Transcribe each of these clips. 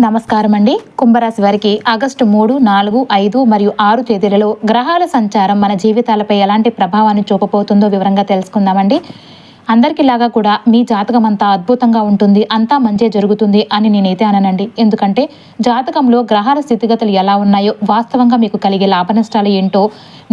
నమస్కారం అండి. కుంభరాశి వారికి ఆగస్టు 3, 4, 5 మరియు 6 తేదీలలో గ్రహాల సంచారం మన జీవితాలపై ఎలాంటి ప్రభావాన్ని చూపబోతుందో వివరంగా తెలుసుకుందామండి. అందరికిలాగా కూడా మీ జాతకం అంతా అద్భుతంగా ఉంటుంది, అంతా మంచే జరుగుతుంది అని నేనైతే అననండి. ఎందుకంటే జాతకంలో గ్రహాల స్థితిగతులు ఎలా ఉన్నాయో, వాస్తవంగా మీకు కలిగే లాభనష్టాలు ఏంటో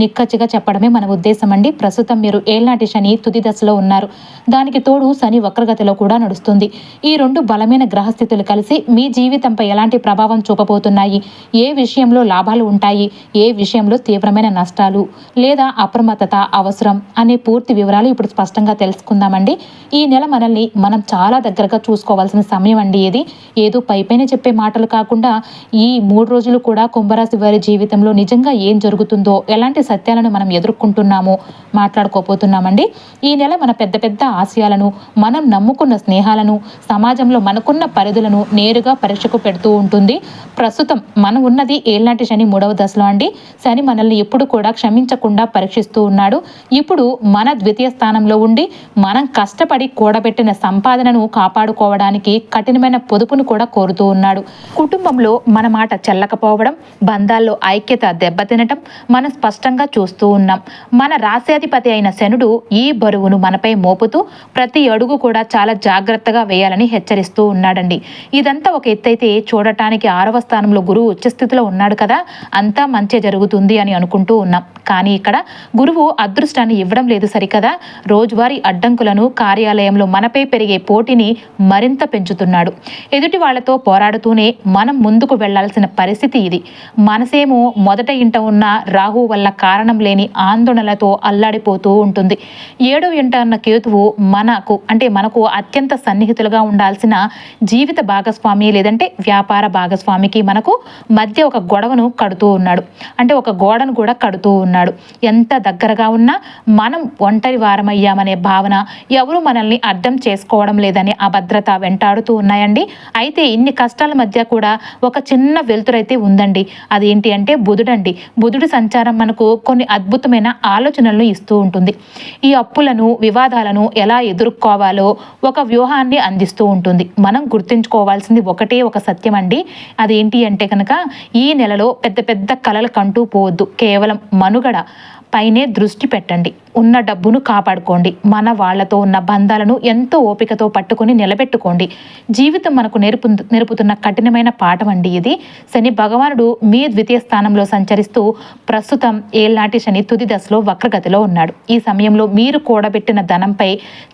నిక్కచ్చిగా చెప్పడమే మన ఉద్దేశం అండి. ప్రస్తుతం మీరు ఏళ్నాటి శని తుది దశలో ఉన్నారు. దానికి తోడు శని వక్రగతిలో కూడా నడుస్తుంది. ఈ రెండు బలమైన గ్రహస్థితులు కలిసి మీ జీవితంపై ఎలాంటి ప్రభావం చూపబోతున్నాయి, ఏ విషయంలో లాభాలు ఉంటాయి, ఏ విషయంలో తీవ్రమైన నష్టాలు లేదా అప్రమత్తత అవసరం అనే పూర్తి వివరాలు ఇప్పుడు స్పష్టంగా తెలుసుకుందామండి. ఈ నెల మనల్ని మనం చాలా దగ్గరగా చూసుకోవాల్సిన సమయం అండి. ఇది ఏదో పైపైన చెప్పే మాటలు కాకుండా ఈ 3 రోజులు కూడా కుంభరాశి వారి జీవితంలో నిజంగా ఏం జరుగుతుందో, ఎలాంటి సత్యాలను మనం ఎదుర్కొంటున్నామో మాట్లాడుకోబోతున్నామండి. ఈ నెల మన పెద్ద పెద్ద ఆశయాలను, మనం నమ్ముకున్న స్నేహాలను, సమాజంలో మనకున్న పరిధులను నేరుగా పరీక్షకు పెడుతూ ఉంటుంది. ప్రస్తుతం మనం ఉన్నది ఏళ్నాటి శని 3వ దశలో అండి. శని మనల్ని ఎప్పుడు కూడా క్షమించకుండా పరీక్షిస్తూ ఉన్నాడు. ఇప్పుడు మన ద్వితీయ స్థానంలో ఉండి మనం కష్టపడి కూడబెట్టిన సంపాదనను కాపాడుకోవడానికి కఠినమైన పొదుపును కూడా కోరుతూ ఉన్నాడు. కుటుంబంలో మన మాట చెల్లకపోవడం, బంధాల్లో ఐక్యత దెబ్బతినటం మనం స్పష్టంగా చూస్తూ ఉన్నాం. మన రాశ్యాధిపతి అయిన శనుడు ఈ బరువును మనపై మోపుతూ ప్రతి అడుగు కూడా చాలా జాగ్రత్తగా వేయాలని హెచ్చరిస్తూ ఉన్నాడండి. ఇదంతా ఒక ఎత్తైతే చూడటానికి 6వ స్థానంలో గురువు ఉచ్చస్థితిలో ఉన్నాడు కదా, అంతా మంచి జరుగుతుంది అని అనుకుంటూ ఉన్నాం. కానీ ఇక్కడ గురువు అదృష్టాన్ని ఇవ్వడం లేదు సరికదా. రోజువారీ అడ్డంకులను, కార్యాలయంలో మనపై పెరిగే పోటీని మరింత పెంచుతున్నాడు. ఎదుటి వాళ్లతో పోరాడుతూనే మనం ముందుకు వెళ్లాల్సిన పరిస్థితి ఇది. మనసేమో మొదట ఇంట ఉన్న రాహు వల్ల కారణం లేని ఆందోళనలతో అల్లాడిపోతూ ఉంటుంది. 7వ ఇంట ఉన్న కేతువు మనకు అత్యంత సన్నిహితులుగా ఉండాల్సిన జీవిత భాగస్వామి లేదంటే వ్యాపార భాగస్వామికి మనకు మధ్య ఒక గొడవను కడుతూ ఉన్నాడు. ఒక గోడను కూడా కడుతూ ఉన్నాడు. ఎంత దగ్గరగా ఉన్నా మనం ఒంటరి వారమయ్యామనే భావన, ఎవరు మనల్ని అర్థం చేసుకోవడం లేదనే అభద్రత వెంటాడుతూ ఉన్నాయండి. అయితే ఇన్ని కష్టాల మధ్య కూడా ఒక చిన్న వెలుతురైతే ఉందండి. అదేంటి అంటే బుధుడండి. బుధుడి సంచారం మనకు కొన్ని అద్భుతమైన ఆలోచనలను ఇస్తూ ఉంటుంది. ఈ అప్పులను, వివాదాలను ఎలా ఎదుర్కోవాలో ఒక వ్యూహాన్ని అందిస్తూ ఉంటుంది. మనం గుర్తుంచుకోవాల్సింది ఒకటే ఒక సత్యం అండి. అదేంటి అంటే కనుక ఈ నెలలో పెద్ద పెద్ద కలలు కంటూ పోవద్దు. కేవలం మనుగడ పైనే దృష్టి పెట్టండి. ఉన్న డబ్బును కాపాడుకోండి. మన వాళ్లతో ఉన్న బంధాలను ఎంతో ఓపికతో పట్టుకొని నిలబెట్టుకోండి. జీవితం మనకు నేర్పుతున్న కఠినమైన పాఠం అండి ఇది. శని భగవానుడు మీ ద్వితీయ స్థానంలో సంచరిస్తూ ప్రస్తుతం ఏళ్నాటి శని తుది దశలో వక్రగతిలో ఉన్నాడు. ఈ సమయంలో మీరు కూడబెట్టిన ధనంపై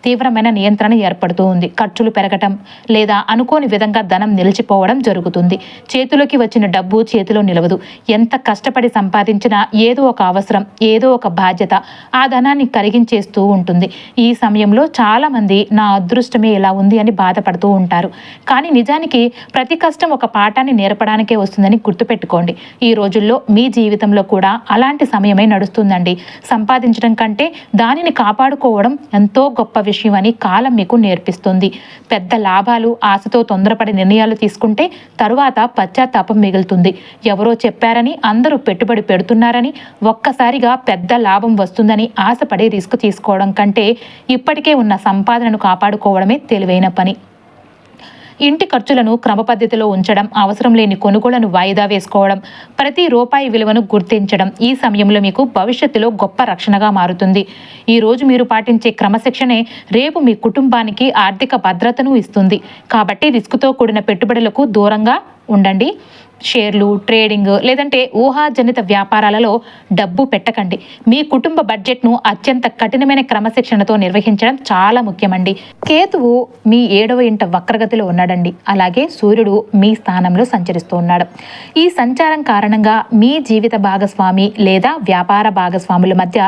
తీవ్రమైన నియంత్రణ ఏర్పడుతూ ఉంది. ఖర్చులు పెరగటం లేదా అనుకోని విధంగా ధనం నిలిచిపోవడం జరుగుతుంది. చేతిలోకి వచ్చిన డబ్బు చేతిలో నిలవదు. ఎంత కష్టపడి సంపాదించినా ఏదో ఒక అవసరం, ఏదో ఒక బాధ్యత ఆ ధనాన్ని కరిగించేస్తూ ఉంటుంది. ఈ సమయంలో చాలా మంది నా అదృష్టమే ఇలా ఉంది అని బాధపడుతూ ఉంటారు. కానీ నిజానికి ప్రతి కష్టం ఒక పాఠాన్ని నేర్పడానికే వస్తుందని గుర్తుపెట్టుకోండి. ఈ రోజుల్లో మీ జీవితంలో కూడా అలాంటి సమయమే నడుస్తుందండి. సంపాదించడం కంటే దానిని కాపాడుకోవడం ఎంతో గొప్ప విషయం అని కాలం మీకు నేర్పిస్తుంది. పెద్ద లాభాలు ఆశతో తొందరపడి నిర్ణయాలు తీసుకుంటే తరువాత పశ్చాత్తాపం మిగులుతుంది. ఎవరో చెప్పారని, అందరూ పెట్టుబడి పెడుతున్నారని, ఒక్కసారిగా పెద్ద లాభం వస్తుందని ఆశపడి రిస్క్ తీసుకోవడం కంటే ఇప్పటికే ఉన్న సంపాదనను కాపాడుకోవడమే తెలివైన పని. ఇంటి ఖర్చులను క్రమపద్ధతిలో ఉంచడం, అవసరం లేని కొనుగోళ్లను వాయిదా వేసుకోవడం, ప్రతి రూపాయి విలువను గుర్తించడం ఈ సమయంలో మీకు భవిష్యత్తులో గొప్ప రక్షణగా మారుతుంది. ఈ రోజు మీరు పాటించే క్రమశిక్షణే రేపు మీ కుటుంబానికి ఆర్థిక భద్రతను ఇస్తుంది. కాబట్టి రిస్క్తో కూడిన పెట్టుబడులకు దూరంగా ఉండండి. షేర్లు, ట్రేడింగ్ లేదంటే ఊహాజనిత వ్యాపారాలలో డబ్బు పెట్టకండి. మీ కుటుంబ బడ్జెట్ను అత్యంత కఠినమైన క్రమశిక్షణతో నిర్వహించడం చాలా ముఖ్యమండి. కేతువు మీ 7వ ఇంట వక్రగతిలో ఉన్నాడండి. అలాగే సూర్యుడు మీ స్థానంలో సంచరిస్తూ ఉన్నాడు. ఈ సంచారం కారణంగా మీ జీవిత భాగస్వామి లేదా వ్యాపార భాగస్వాముల మధ్య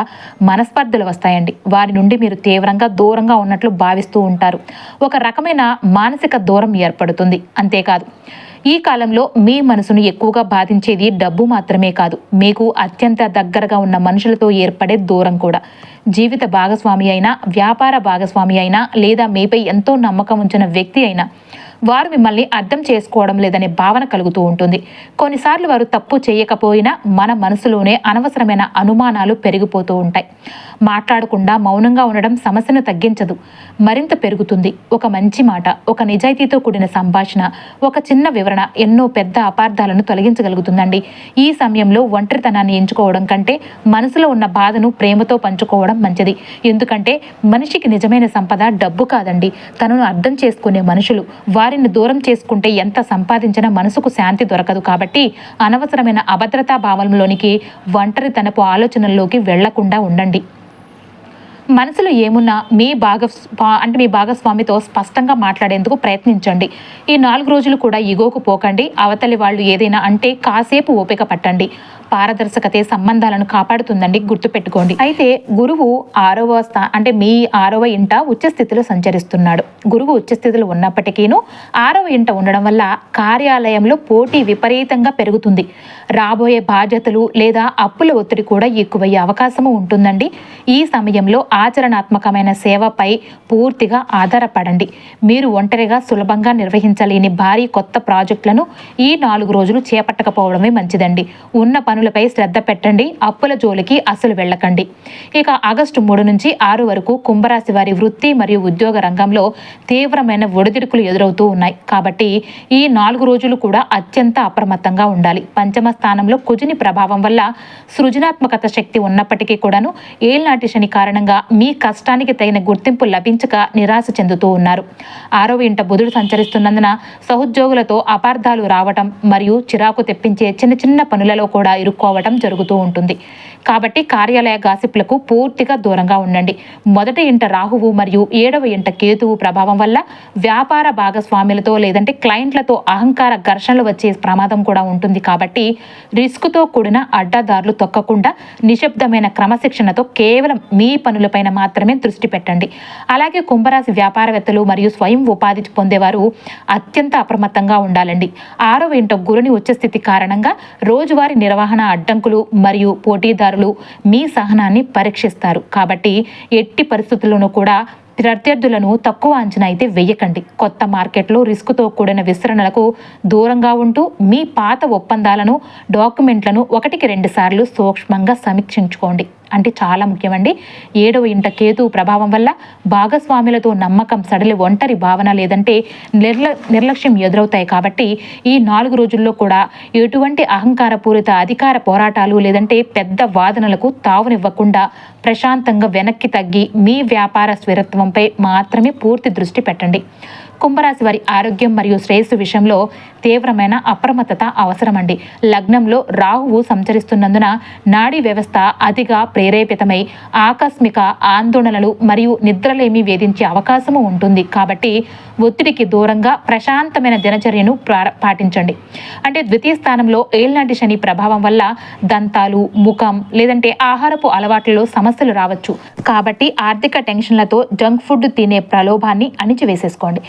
మనస్పర్ధలు వస్తాయండి. వారి నుండి మీరు తీవ్రంగా దూరంగా ఉన్నట్లు భావిస్తూ ఉంటారు. ఒక రకమైన మానసిక దూరం ఏర్పడుతుంది. అంతేకాదు, ఈ కాలంలో మీ మనసును ఎక్కువగా బాధించేది డబ్బు మాత్రమే కాదు, మీకు అత్యంత దగ్గరగా ఉన్న మనుషులతో ఏర్పడే దూరం కూడా. జీవిత భాగస్వామి అయినా, వ్యాపార భాగస్వామి అయినా లేదా మీపై ఎంతో నమ్మకం ఉంచిన వ్యక్తి అయినా వారు మిమ్మల్ని అర్థం చేసుకోవడం లేదనే భావన కలుగుతూ ఉంటుంది. కొన్నిసార్లు వారు తప్పు చేయకపోయినా మన మనసులోనే అనవసరమైన అనుమానాలు పెరిగిపోతూ ఉంటాయి. మాట్లాడకుండా మౌనంగా ఉండడం సమస్యను తగ్గించదు, మరింత పెరుగుతుంది. ఒక మంచి మాట, ఒక నిజాయితీతో కూడిన సంభాషణ, ఒక చిన్న వివరణ ఎన్నో పెద్ద అపార్థాలను తొలగించగలుగుతుందండి. ఈ సమయంలో ఒంటరితనాన్ని ఎంచుకోవడం కంటే మనసులో ఉన్న బాధను ప్రేమతో పంచుకోవడం మంచిది. ఎందుకంటే మనిషికి నిజమైన సంపద డబ్బు కాదండి, తనను అర్థం చేసుకునే మనుషులు. వారిని దూరం చేసుకుంటే ఎంత సంపాదించినా మనసుకు శాంతి దొరకదు. కాబట్టి అనవసరమైన అభద్రతా భావంలోనికి, ఒంటరితనపు ఆలోచనల్లోకి వెళ్లకుండా ఉండండి. మనసులో ఏమున్నా మీ భాగస్వామితో స్పష్టంగా మాట్లాడేందుకు ప్రయత్నించండి. ఈ 4 రోజులు కూడా ఇగోకు పోకండి. అవతలి వాళ్ళు ఏదైనా అంటే కాసేపు ఓపిక పట్టండి. పారదర్శకతే సంబంధాలను కాపాడుతుందండి, గుర్తుపెట్టుకోండి. అయితే గురువు మీ 6వ ఇంట ఉచ్చ స్థితిలో సంచరిస్తున్నాడు. గురువు ఉచ్చ స్థితిలో ఉన్నప్పటికీను 6వ ఇంట ఉండడం వల్ల కార్యాలయంలో పోటీ విపరీతంగా పెరుగుతుంది. రాబోయే బాధ్యతలు లేదా అప్పుల ఒత్తిడి కూడా ఎక్కువయ్యే అవకాశము ఉంటుందండి. ఈ సమయంలో ఆచరణాత్మకమైన సేవపై పూర్తిగా ఆధారపడండి. మీరు ఒంటరిగా సులభంగా నిర్వహించలేని భారీ కొత్త ప్రాజెక్టులను ఈ 4 రోజులు చేపట్టకపోవడమే మంచిదండి. ఉన్న పనులపై శ్రద్ధ పెట్టండి. అప్పుల జోలికి అసలు వెళ్ళకండి. ఇక ఆగస్టు 3 నుంచి 6 వరకు కుంభరాశి వారి వృత్తి మరియు ఉద్యోగ రంగంలో తీవ్రమైన ఒడిదుడుకులు ఎదురవుతూ ఉన్నాయి. కాబట్టి ఈ 4 రోజులు కూడా అత్యంత అప్రమత్తంగా ఉండాలి. పంచమ స్థానంలో కుజుని ప్రభావం వల్ల సృజనాత్మకత శక్తి ఉన్నప్పటికీ కూడాను ఏళ్నాటి శని కారణంగా మీ కష్టానికి తగిన గుర్తింపు లభించక నిరాశ చెందుతూ ఉన్నారు. 6వ ఇంట బుధుడు సంచరిస్తున్నందున సహోద్యోగులతో అపార్థాలు రావటం మరియు చిరాకు తెప్పించే చిన్న చిన్న పనులలో కూడా ఇరుక్కోవటం జరుగుతూ ఉంటుంది. కాబట్టి కార్యాలయ గాసిప్లకు పూర్తిగా దూరంగా ఉండండి. మొదటి ఇంట రాహువు మరియు 7వ ఇంట కేతువు ప్రభావం వల్ల వ్యాపార భాగస్వాములతో లేదంటే క్లయింట్లతో అహంకార ఘర్షణలు వచ్చే ప్రమాదం కూడా ఉంటుంది. కాబట్టి రిస్క్తో కూడిన అడ్డదారులు తొక్కకుండా నిశ్శబ్దమైన క్రమశిక్షణతో కేవలం మీ పనులపైన మాత్రమే దృష్టి పెట్టండి. అలాగే కుంభరాశి వ్యాపారవేత్తలు మరియు స్వయం ఉపాధి పొందేవారు అత్యంత అప్రమత్తంగా ఉండాలండి. 6వ ఇంట గురుని ఉచ్చస్థితి కారణంగా రోజువారీ నిర్వహణ అడ్డంకులు మరియు పోటీదారులు మీ సహనాన్ని పరీక్షిస్తారు. కాబట్టి ఎట్టి పరిస్థితుల్లోనూ కూడా ప్రత్యర్థులను తక్కువ అంచనా అయితే వేయకండి. కొత్త మార్కెట్లో రిస్క్తో కూడిన విస్తరణలకు దూరంగా ఉంటూ మీ పాత ఒప్పందాలను, డాక్యుమెంట్లను 1-2 సార్లు సూక్ష్మంగా సమీక్షించుకోండి. అంటే చాలా ముఖ్యమండి. 7వ ఇంట కేతు ప్రభావం వల్ల భాగస్వాములతో నమ్మకం సడలి ఒంటరి భావన లేదంటే నిర్లక్ష్యం ఎదురవుతాయి. కాబట్టి ఈ 4 రోజుల్లో కూడా ఎటువంటి అహంకారపూరిత అధికార పోరాటాలు లేదంటే పెద్ద వాదనలకు తావునివ్వకుండా ప్రశాంతంగా వెనక్కి తగ్గి మీ వ్యాపార స్థిరత్వంపై మాత్రమే పూర్తి దృష్టి పెట్టండి. కుంభరాశి వారి ఆరోగ్యం మరియు శ్రేయస్సు విషయంలో తీవ్రమైన అప్రమత్తత అవసరమండి. లగ్నంలో రాహువు సంచరిస్తున్నందున నాడీ వ్యవస్థ అతిగా ప్రేరేపితమై ఆకస్మిక ఆందోళనలు మరియు నిద్రలేమి వేధించే అవకాశము ఉంటుంది. కాబట్టి ఒత్తిడికి దూరంగా ప్రశాంతమైన దినచర్యను పాటించండి. అంటే ద్వితీయ స్థానంలో ఏళ్నాటి శని ప్రభావం వల్ల దంతాలు, ముఖం లేదంటే ఆహారపు అలవాట్లలో సమస్యలు రావచ్చు. కాబట్టి ఆర్థిక టెన్షన్లతో జంక్ ఫుడ్ తినే ప్రలోభాన్ని అణిచివేసేసుకోండి.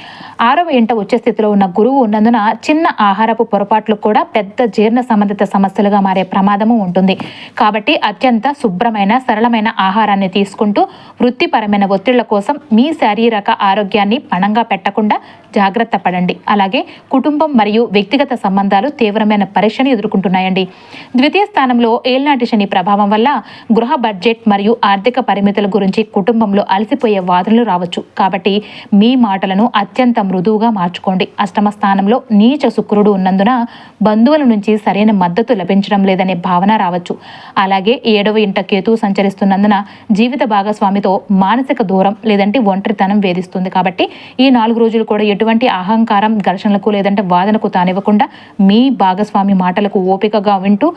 6వ ఇంట ఉచ్చ స్థితిలో ఉన్న గురువు ఉన్నందున చిన్న ఆహారపు పొరపాట్లు కూడా పెద్ద జీర్ణ సంబంధిత సమస్యలుగా మారే ప్రమాదము ఉంటుంది. కాబట్టి అత్యంత శుభ్రమైన సరళమైన ఆహారాన్ని తీసుకుంటూ వృత్తిపరమైన ఒత్తిళ్ల కోసం మీ శారీరక ఆరోగ్యాన్ని పణంగా పెట్టకుండా జాగ్రత్త పడండి. అలాగే కుటుంబం మరియు వ్యక్తిగత సంబంధాలు తీవ్రమైన పరీక్షను ఎదుర్కొంటున్నాయండి. ద్వితీయ స్థానంలో ఏళ్నాటి శని ప్రభావం వల్ల గృహ బడ్జెట్ మరియు ఆర్థిక పరిమితుల గురించి కుటుంబంలో అలసిపోయే వాదనలు రావచ్చు. కాబట్టి మీ మాటలను అత్యంత మృదువుగా మార్చుకోండి. అష్టమ స్థానంలో నీచ శుక్రుడు ఉన్నందున బంధువుల నుంచి సరైన మద్దతు లభించడం లేదనే భావన రావచ్చు. అలాగే 7వ ఇంట కేతువు సంచరిస్తున్నందున జీవిత భాగస్వామితో మానసిక దూరం లేదంటే ఒంటరితనం వేధిస్తుంది. కాబట్టి ఈ 4 రోజులు కూడా ఎటువంటి అహంకారం ఘర్షణలకు లేదంటే వాదనకు తానివ్వకుండా మీ భాగస్వామి మాటలకు ఓపికగా వింటూ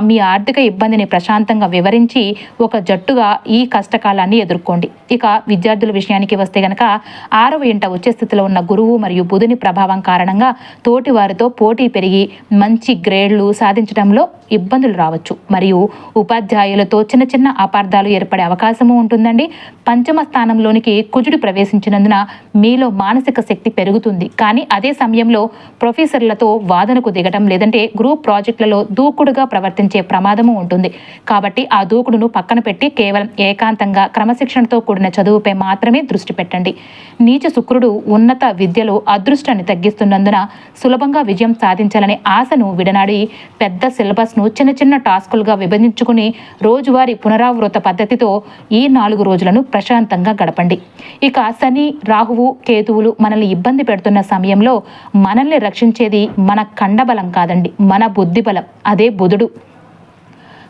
మీ ఆర్థిక ఇబ్బందిని ప్రశాంతంగా వివరించి ఒక జట్టుగా ఈ కష్టకాలాన్ని ఎదుర్కోండి. ఇక విద్యార్థుల విషయానికి వస్తే గనక 6వ ఇంట ఉచ్చ స్థితిలో ఉన్న గురువు మరియు బుధుని ప్రభావం కారణంగా తోటి వారితో పోటీ పెరిగి మంచి గ్రేడ్లు సాధించడంలో ఇబ్బందులు రావచ్చు. మరియు ఉపాధ్యాయులతో చిన్న చిన్న అపార్థాలు ఏర్పడే అవకాశము ఉంటుందండి. పంచమ స్థానంలోనికి కుజుడు ప్రవేశించినందున మీలో మానసిక శక్తి పెరుగుతుంది. తగ్గుతుంది. కానీ అదే సమయంలో ప్రొఫెసర్లతో వాదనకు దిగటం లేదంటే గ్రూప్ ప్రాజెక్టులలో దూకుడుగా ప్రవర్తించే ప్రమాదము ఉంటుంది. కాబట్టి ఆ దూకుడును పక్కన పెట్టి కేవలం ఏకాంతంగా క్రమశిక్షణతో కూడిన చదువుపై మాత్రమే దృష్టి పెట్టండి. నీచ శుక్రుడు ఉన్నత విద్యలో అదృష్టాన్ని తగ్గిస్తున్నందున సులభంగా విజయం సాధించాలనే ఆశను విడనాడి పెద్ద సిలబస్ను చిన్న చిన్న టాస్కులుగా విభజించుకుని రోజువారీ పునరావృత పద్ధతితో ఈ 4 రోజులను ప్రశాంతంగా గడపండి. ఇక శని, రాహువు, కేతువులు మనల్ని ఇబ్బంది పెడుతున్న సమయంలో మనల్ని రక్షించేది మన కండబలం కాదండి, మన బుద్ధిబలం. అదే బుధుడు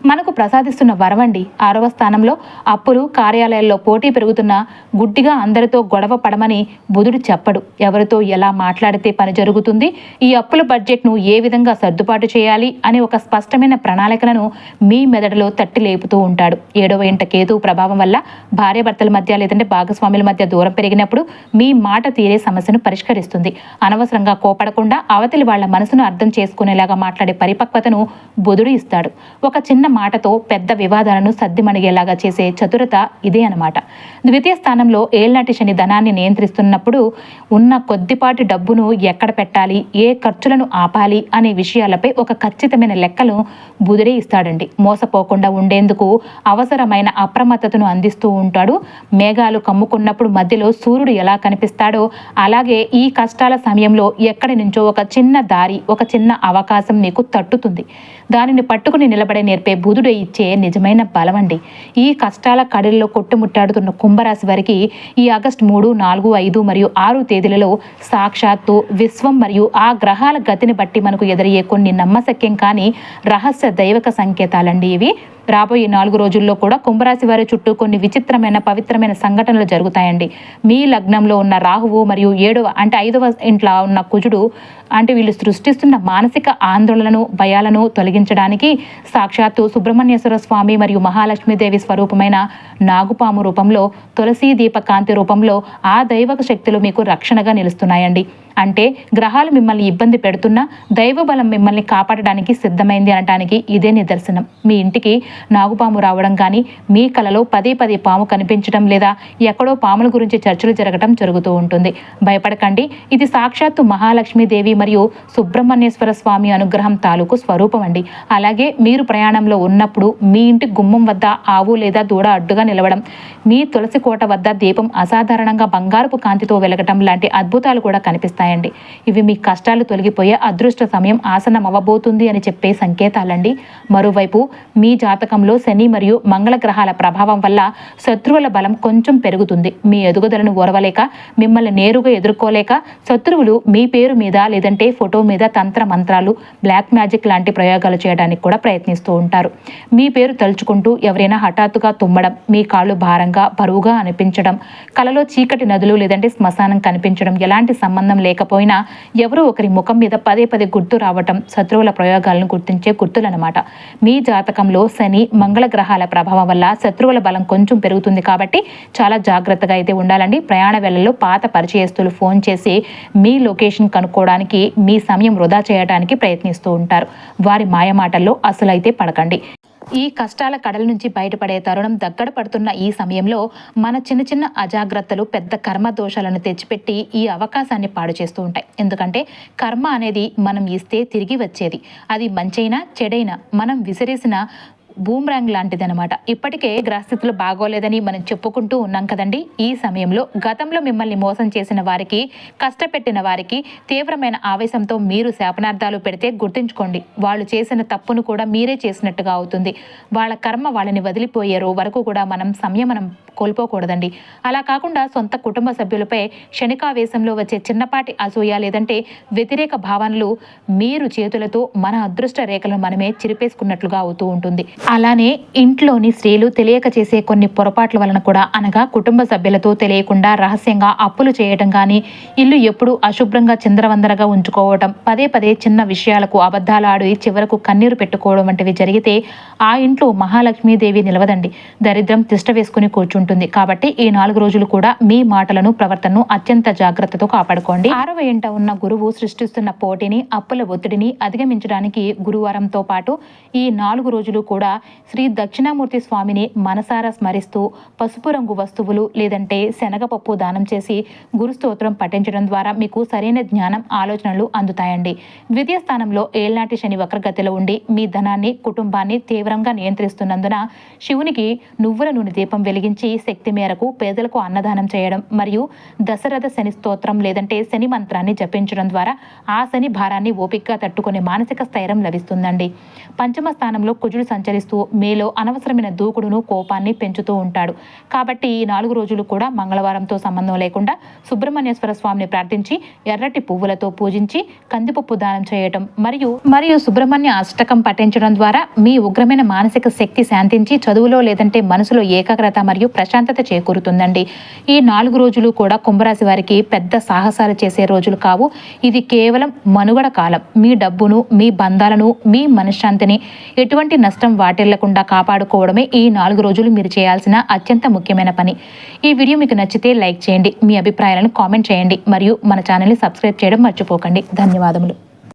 మనకు ప్రసాదిస్తున్న వరవండి. 6వ స్థానంలో అప్పులు, కార్యాలయాల్లో పోటీ పెరుగుతున్న గుడ్డిగా అందరితో గొడవ పడమని బుధుడు చెప్పడు. ఎవరితో ఎలా మాట్లాడితే పని జరుగుతుంది, ఈ అప్పుల బడ్జెట్ను ఏ విధంగా సర్దుబాటు చేయాలి అనే ఒక స్పష్టమైన ప్రణాళికలను మీ మెదడులో తట్టి లేపుతూ ఉంటాడు. 7వ ఇంట కేతువు ప్రభావం వల్ల భార్యాభర్తల మధ్య లేదంటే భాగస్వాముల మధ్య దూరం పెరిగినప్పుడు మీ మాట తీరే సమస్యను పరిష్కరిస్తుంది. అనవసరంగా కోపడకుండా అవతలి వాళ్ల మనసును అర్థం చేసుకునేలాగా మాట్లాడే పరిపక్వతను బుధుడు ఇస్తాడు. ఒక చిన్న మాటతో పెద్ద వివాదాలను సద్దిమణిగేలాగా చేసే చతురత ఇదే అన్నమాట. ద్వితీయ స్థానంలో ఏళ్నాటి శని ధనాన్ని నియంత్రిస్తున్నప్పుడు ఉన్న కొద్దిపాటి డబ్బును ఎక్కడ పెట్టాలి, ఏ ఖర్చులను ఆపాలి అనే విషయాలపై ఒక ఖచ్చితమైన లెక్కలు బుధుడే ఇస్తాడండి. మోసపోకుండా ఉండేందుకు అవసరమైన అప్రమత్తతను అందిస్తూ ఉంటాడు. మేఘాలు కమ్ముకున్నప్పుడు మధ్యలో సూర్యుడు ఎలా కనిపిస్తాడో అలాగే ఈ కష్టాల సమయంలో ఎక్కడి నుంచో ఒక చిన్న దారి, ఒక చిన్న అవకాశం మీకు తట్టుతుంది. దానిని పట్టుకుని నిలబడే నేర్పే బుధుడు ఇచ్చే నిజమైన బలమండి. ఈ కష్టాల కడలిలో కొట్టుముట్టాడుతున్న కుంభరాశి వారికి ఈ ఆగస్టు 3, 4, 5 మరియు 6 తేదీలలో సాక్షాత్తు విశ్వం మరియు ఆ గ్రహాల గతిని బట్టి మనకు ఎదురయ్యే కొన్ని నమ్మశక్యం కానీ రహస్య దైవక సంకేతాలండి ఇవి. రాబోయే 4 రోజుల్లో కూడా కుంభరాశి వారి చుట్టూ కొన్ని విచిత్రమైన పవిత్రమైన సంఘటనలు జరుగుతాయండి. మీ లగ్నంలో ఉన్న రాహువు మరియు 5వ ఇంట్లో ఉన్న కుజుడు అంటే వీళ్ళు సృష్టిస్తున్న మానసిక ఆందోళనను, భయాలను తొలగించడానికి సాక్షాత్తు సుబ్రహ్మణ్యేశ్వర స్వామి మరియు మహాలక్ష్మీదేవి స్వరూపమైన నాగుపాము రూపంలో, తులసీ దీప కాంతి రూపంలో ఆ దైవక శక్తులు మీకు రక్షణగా నిలుస్తున్నాయండి. అంటే గ్రహాలు మిమ్మల్ని ఇబ్బంది పెడుతున్నా దైవబలం మిమ్మల్ని కాపాడడానికి సిద్ధమైంది అనడానికి ఇదే నిదర్శనం. మీ ఇంటికి నాగుపాము రావడం కానీ, మీ కలలో పదే పాము కనిపించడం లేదా ఎక్కడో పాముల గురించి చర్చలు జరుగుతూ ఉంటుంది. భయపడకండి, ఇది సాక్షాత్తు మహాలక్ష్మీదేవి మరియు సుబ్రహ్మణ్యేశ్వర స్వామి అనుగ్రహం తాలూకు స్వరూపం అండి. అలాగే మీరు ప్రయాణంలో ఉన్నప్పుడు మీ ఇంటి గుమ్మం వద్ద ఆవు లేదా దూడ అడ్డుగా నిలవడం, మీ తులసి కోట వద్ద దీపం అసాధారణంగా బంగారపు కాంతితో వెలగటం లాంటి అద్భుతాలు కూడా కనిపిస్తాయండి. ఇవి మీ కష్టాలు తొలగిపోయే అదృష్ట సమయం ఆసనం అవ్వబోతుంది అని చెప్పే సంకేతాలండి. మరోవైపు మీ జాతకంలో శని మరియు మంగళ గ్రహాల ప్రభావం వల్ల శత్రువుల బలం కొంచెం పెరుగుతుంది. మీ ఎదుగుదలను ఓర్వలేక, మిమ్మల్ని నేరుగా ఎదుర్కోలేక శత్రువులు మీ పేరు మీద లేదంటే ఫోటో మీద తంత్ర మంత్రాలు, బ్లాక్ మ్యాజిక్ లాంటి ప్రయోగాలు చేయడానికి కూడా ప్రయత్నిస్తూ ఉంటారు. మీ పేరు తలుచుకుంటూ ఎవరైనా హఠాత్తుగా తుమ్మడం, మీ కాళ్ళు భారంగా బరువుగా అనిపించడం, కలలో చీకటి నదులు లేదంటే శ్మశానం కనిపించడం, ఎలాంటి సంబంధం లేకపోయినా ఎవరో ఒకరి ముఖం మీద పదే గుర్తు రావటం శత్రువుల ప్రయోగాలను గుర్తించే గుర్తులన్నమాట. మీ జాతకంలో శని మంగళ గ్రహాల ప్రభావం వల్ల శత్రువుల బలం కొంచెం పెరుగుతుంది కాబట్టి చాలా జాగ్రత్తగా అయితే ఉండాలండి. ప్రయాణ వేళల్లో పాత పరిచయస్తులు ఫోన్ చేసి మీ లొకేషన్ కనుక్కోవడానికి, మీ సమయం వృధా చేయడానికి ప్రయత్నిస్తూ ఉంటారు. వారి మాయమాటల్లో అసలైతే పడకండి. ఈ కష్టాల కడల నుంచి బయటపడే తరుణం దగ్గర పడుతున్న ఈ సమయంలో మన చిన్న అజాగ్రత్తలు పెద్ద కర్మ దోషాలను తెచ్చిపెట్టి ఈ అవకాశాన్ని పాడు చేస్తూ ఉంటాయి. ఎందుకంటే కర్మ అనేది మనం ఇస్తే తిరిగి వచ్చేది. అది మంచైనా చెడైనా మనం విసిరేసిన బూమ్రాంగ్ లాంటిది అనమాట. ఇప్పటికే గ్రహస్థితులు బాగోలేదని మనం చెప్పుకుంటూ ఉన్నాం కదండి. ఈ సమయంలో గతంలో మిమ్మల్ని మోసం చేసిన వారికి, కష్టపెట్టిన వారికి తీవ్రమైన ఆవేశంతో మీరు శాపనార్థాలు పెడితే గుర్తుంచుకోండి, వాళ్ళు చేసిన తప్పును కూడా మీరే చేసినట్టుగా అవుతుంది. వాళ్ళ కర్మ వాళ్ళని వదిలిపోయే వరకు కూడా మనం సంయమనం కోల్పోకూడదండి. అలా కాకుండా సొంత కుటుంబ సభ్యులపై క్షణికావేశంలో వచ్చే చిన్నపాటి అసూయ లేదంటే వ్యతిరేక భావనలు మీరు చేతులతో మన అదృష్ట రేఖలను మనమే చిరిపేసుకున్నట్లుగా అవుతూ ఉంటుంది. అలానే ఇంట్లోని స్త్రీలు తెలియక చేసే కొన్ని పొరపాట్ల వలన కూడా, అనగా కుటుంబ సభ్యులతో తెలియకుండా రహస్యంగా అప్పులు చేయడం కానీ, ఇల్లు ఎప్పుడూ అశుభ్రంగా చిందరవందరగా ఉంచుకోవడం, పదే చిన్న విషయాలకు అబద్ధాలు ఆడి చివరకు కన్నీరు పెట్టుకోవడం వంటివి జరిగితే ఆ ఇంట్లో మహాలక్ష్మీదేవి నిలవదండి. దరిద్రం తిష్ట వేసుకుని కూర్చుంటుంది. కాబట్టి ఈ 4 రోజులు కూడా మీ మాటలను, ప్రవర్తనను అత్యంత జాగ్రత్తతో కాపాడుకోండి. 6వ ఇంట ఉన్న గురువు సృష్టిస్తున్న పోటీని, అప్పుల ఒత్తిడిని అధిగమించడానికి గురువారంతో పాటు ఈ 4 రోజులు కూడా శ్రీ దక్షిణామూర్తి స్వామిని మనసారా స్మరిస్తూ పసుపు రంగు వస్తువులు లేదంటే శనగపప్పు దానం చేసి గురుస్తోత్రం పఠించడం ద్వారా మీకు సరైన జ్ఞానం ఆలోచనలు అందుతాయండి. ద్వితీయ స్థానంలో ఏళ్నాటి శని వక్రగతిలో ఉండి మీ ధనాన్ని కుటుంబాన్ని తీవ్రంగా నియంత్రిస్తున్నందున శివునికి నువ్వుల నూనె దీపం వెలిగించి శక్తి మేరకు పేదలకు అన్నదానం చేయడం మరియు దశరథ శని స్తోత్రం లేదంటే శని మంత్రాన్ని జపించడం ద్వారా ఆ శని భారాన్ని ఓపికగా తట్టుకునే మానసిక స్థైర్యం లభిస్తుందండి. పంచమ స్థానంలో కుజుడు సంచరిస్తూ మీలో అనవసరమైన దూకుడును కోపాన్ని పెంచుతూ ఉంటాడు. కాబట్టి ఈ 4 రోజులు కూడా మంగళవారంతో సంబంధం లేకుండా సుబ్రహ్మణ్యేశ్వర స్వామిని ప్రార్థించి ఎర్రటి పువ్వులతో పూజించి కందిపప్పు దానం చేయటం మరియు సుబ్రహ్మణ్య అష్టకం పఠించడం ద్వారా మీ ఉగ్రమైన మానసిక శక్తి శాంతించి చదువులో లేదంటే మనసులో ఏకాగ్రత మరియు ప్రశాంతత చేకూరుతుందండి. ఈ 4 రోజులు కూడా కుంభరాశి వారికి పెద్ద సాహసాలు చేసే రోజులు కావు. ఇది కేవలం మనుగడ కాలం. మీ డబ్బును, మీ బంధాలను, మీ మనశ్శాంతిని ఎటువంటి నష్టం వాటిల్లకుండా కాపాడుకోవడమే ఈ 4 రోజులు మీరు చేయాల్సిన అత్యంత ముఖ్యమైన పని. ఈ వీడియో మీకు నచ్చితే లైక్ చేయండి, మీ అభిప్రాయాలను కామెంట్ చేయండి మరియు మన ఛానల్ని సబ్స్క్రైబ్ చేయడం మర్చిపోకండి. ధన్యవాదములు.